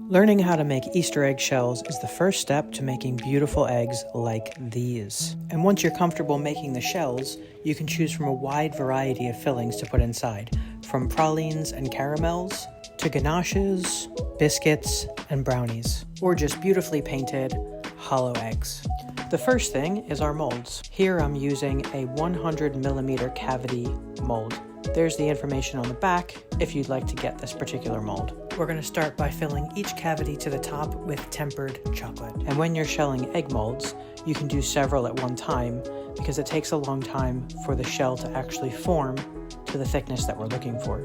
Learning how to make Easter egg shells is the first step to making beautiful eggs like these. And once you're comfortable making the shells, you can choose from a wide variety of fillings to put inside, from pralines and caramels to ganaches, biscuits, and brownies, or just beautifully painted hollow eggs. The first thing is our molds. Here I'm using a 100mm cavity mold. There's the information on the back if you'd like to get this particular mold. We're going to start by filling each cavity to the top with tempered chocolate. And when you're shelling egg molds, you can do several at one time because it takes a long time for the shell to actually form to the thickness that we're looking for.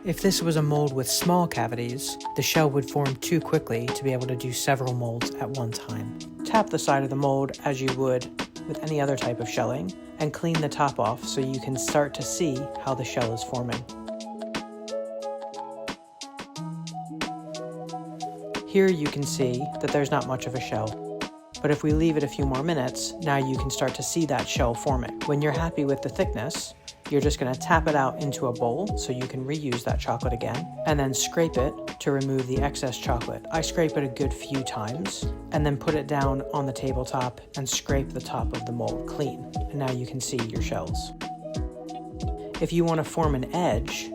If this was a mold with small cavities, the shell would form too quickly to be able to do several molds at one time. Tap the side of the mold as you would with any other type of shelling and clean the top off so you can start to see how the shell is forming. Here you can see that there's not much of a shell, but if we leave it a few more minutes, now you can start to see that shell forming. When you're happy with the thickness, you're just going to tap it out into a bowl so you can reuse that chocolate again, and then scrape it to remove the excess chocolate. I scrape it a good few times, and then put it down on the tabletop and scrape the top of the mold clean, and now you can see your shells. If you want to form an edge,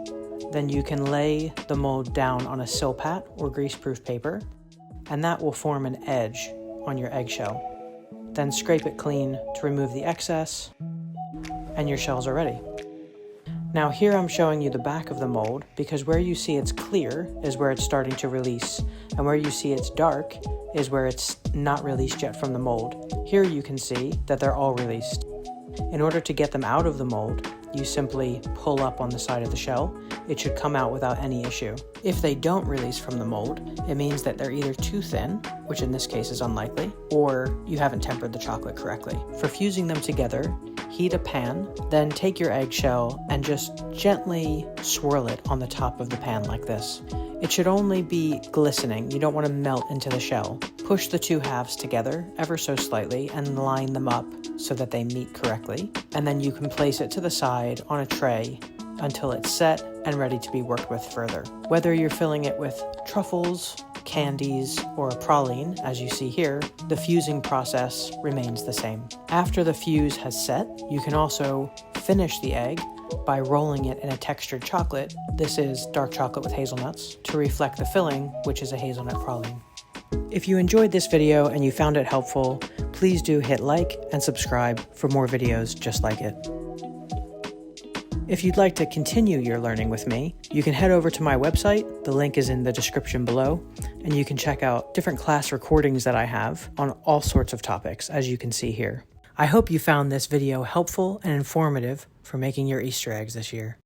then you can lay the mold down on a silpat or greaseproof paper, and that will form an edge on your eggshell. Then scrape it clean to remove the excess, and your shells are ready. Now here I'm showing you the back of the mold because where you see it's clear is where it's starting to release, and where you see it's dark is where it's not released yet from the mold. Here you can see that they're all released. In order to get them out of the mold, you simply pull up on the side of the shell. It should come out without any issue. If they don't release from the mold, it means that they're either too thin, which in this case is unlikely, or you haven't tempered the chocolate correctly. For fusing them together, heat a pan, then take your eggshell and just gently swirl it on the top of the pan like this. It should only be glistening. You don't want to melt into the shell. Push the two halves together ever so slightly and line them up so that they meet correctly. And then you can place it to the side on a tray until it's set and ready to be worked with further. Whether you're filling it with truffles, candies, or a praline, as you see here, the fusing process remains the same. After the fuse has set, you can also finish the egg by rolling it in a textured chocolate. This is dark chocolate with hazelnuts to reflect the filling, which is a hazelnut praline. If you enjoyed this video and you found it helpful, please do hit like and subscribe for more videos just like it. If you'd like to continue your learning with me, you can head over to my website. The link is in the description below, and you can check out different class recordings that I have on all sorts of topics, as you can see here. I hope you found this video helpful and informative for making your Easter eggs this year.